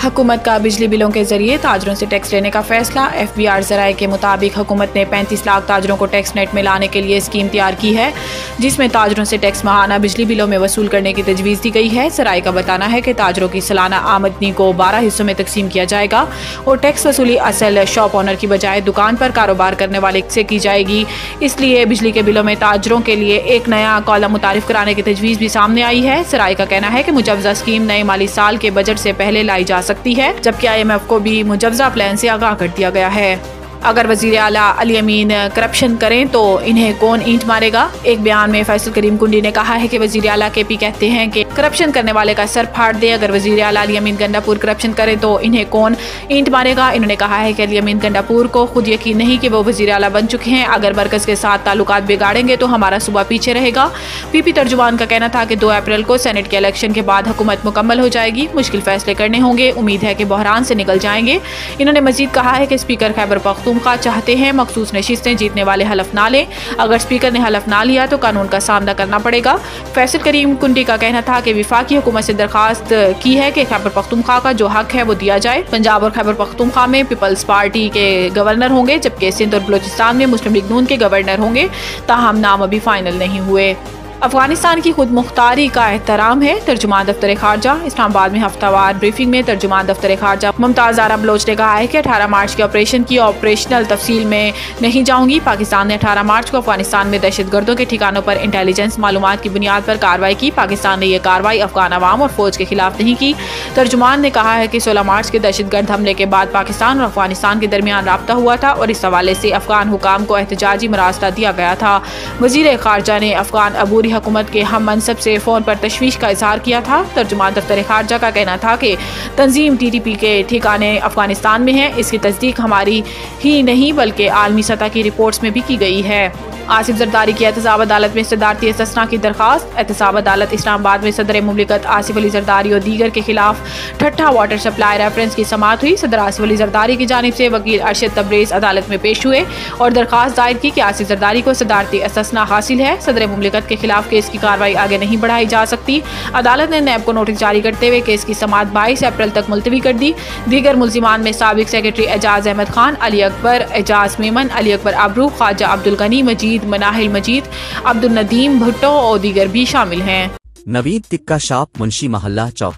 हुकूमत का बिजली बिलों के जरिए ताजरों से टैक्स लेने का फैसला। FBR ज़राए के मुताबिक हुकूमत ने 35 लाख ताजरों को टैक्स नेट में लाने के लिए स्कीम तैयार की है, जिसमें ताजरों से टैक्स माहाना बिजली बिलों में वसूल करने की तजवीज़ दी गई है। ज़राए का बताना है कि ताजरों की सालाना आमदनी को 12 हिस्सों में तकसीम किया जाएगा और टैक्स वसूली असल शॉप ऑनर की बजाय दुकान पर कारोबार करने वाले से की जाएगी। इसलिए बिजली के बिलों में ताजरों के लिए एक नया कॉलम मुतारिफ कराने की तजवीज़ भी सामने आई है। ज़राए का कहना है कि मुजवजा स्कीम नए माली साल के बजट से पहले लाई जा सकती है, जबकि IMF को भी मुजवजा प्लान से आगाह कर दिया गया है। अगर वज़ीर आला अली अमीन करप्शन करें तो इन्हें कौन ईंट मारेगा। एक बयान में फैसल करीम कुंडी ने कहा है कि वज़ीर आला KP कहते हैं कि करप्शन करने वाले का सर फाड़ दे। अगर वज़ीर आला अली अमीन गंडापुर करप्शन करे तो इन्हें कौन ईंट मारेगा। इन्होंने कहा है कि अली अमीन गंडापुर को खुद यकीन नहीं कि वो वज़ीर आला बन चुके हैं। अगर मरकज़ के साथ ताल्लुकात बिगाड़ेंगे तो हमारा सूबा पीछे रहेगा। PP तर्जुमान का कहना था कि 2 अप्रैल को सेनेट के इलेक्शन के बाद हुकूमत मुकम्मल हो जाएगी, मुश्किल फैसले करने होंगे, उम्मीद है कि बहरान से निकल जाएंगे। इन्होंने मजीद कहा है कि स्पीकर खैबर पख्तूनख्वा चाहते हैं मखसूस नशिस्तें जीतने वाले हलफ ना लें। अगर स्पीकर ने हलफ ना लिया तो कानून का सामना करना पड़ेगा। फैसल करीम कुंडी का कहना था कि विफाकी हुकूमत से दरखास्त की है कि खैबर पख्तूनख्वा का जो हक है वो दिया जाए। पंजाब और खैबर पख्तूनख्वा में पीपल्स पार्टी के गवर्नर होंगे, जबकि सिंध और बलूचिस्तान में मुस्लिम लीग नून के गवर्नर होंगे। ताहम नाम अभी फाइनल नहीं हुए। अफगानिस्तान की खुद मुख्तारी का एहतराम है। तर्जुमान दफ्तर खारजा इस्लामाबाद में हफ्तावार ब्रीफिंग में तर्जुमान दफ्तर खारजा मुमताज आरा बलोच ने कहा है कि 18 मार्च के ऑपरेशन की ऑपरेशनल तफसील में नहीं जाऊंगी। पाकिस्तान ने 18 मार्च को अफगानिस्तान में दहशतगर्दों के ठिकानों पर इंटेलिजेंस मालूमात की बुनियाद पर कार्रवाई की। पाकिस्तान ने यह कार्रवाई अफगान अवाम और फौज के खिलाफ नहीं की। तर्जुमान ने कहा है कि 16 मार्च के दहशतगर्द हमले के बाद पाकिस्तान और अफगानिस्तान के दरमियान राब्ता हुआ था और इस हवाले से अफगान हुकाम को एहतजाजी मरासला दिया गया था। वजीर खारजा ने अफगान अबूरी हुकूमत के हम मनसब से फोन पर तशवीश का इजहार किया था। तर्जुमान दफ्तर खारजा का कहना था कि तंजीम TTP के ठिकाने अफगानिस्तान में है। इसकी तस्दीक हमारी ही नहीं बल्कि आलमी सतह की रिपोर्ट्स में भी की गई है। आसिफ जरदारी की एहतसाब अदालत में सदारती इस्तिस्ना की दरखास्त। एहतसाब अदालत इस्लामाबाद में सदर मुमलिकत आसिफ अली जरदारी और दीगर के खिलाफ ठट्ठा वाटर सप्लाई रेफरेंस की समाअत हुई। सदर आसिफ अली जरदारी की जानिब से वकील अरशद तबरेज़ अदालत में पेश हुए और दरखास्त दायर की कि आसिफ जरदारी को सदारती इस्तिस्ना हासिल है। सदर मुमलिकत के खिलाफ केस की कार्रवाई आगे नहीं बढ़ाई जा सकती। अदालत ने नैब को नोटिस जारी करते हुए केस की समाअत 22 अप्रैल तक मुलतवी कर दी। दीगर मुल्जिमान में साबिक सेक्रेटरी एजाज अहमद खान, अली अकबर, एजाज मेमन, अली अकबर अबरू, ख्वाजा अब्दुल गनी मजीद, मनाहिल मजीद, अब्दुल नदीम भुट्टो और दीगर भी शामिल हैं। नवीद टिक्का शॉप मुंशी महल्ला चौक।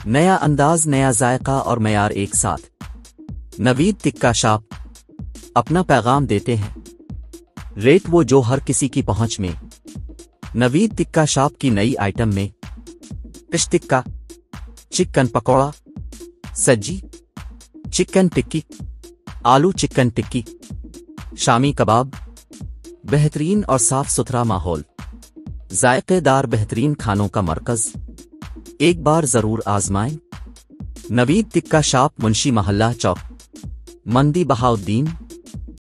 नया अंदाज, नया जायका और मयार एक साथ। नवीद टिक्का शॉप अपना पैगाम देते हैं, रेट वो जो हर किसी की पहुंच में। नवीद टिक्का शॉप की नई आइटम में फिश टिक्का, चिकन पकौड़ा, सज्जी, चिकन टिक्की, आलू चिकन टिक्की, शामी कबाब, बेहतरीन और साफ सुथरा माहौल, जायकेदार बेहतरीन खानों का मरकज। एक बार जरूर आजमाएं। नवीद टिक्का शॉप मुंशी महल्ला चौक, मंदी बहाउद्दीन।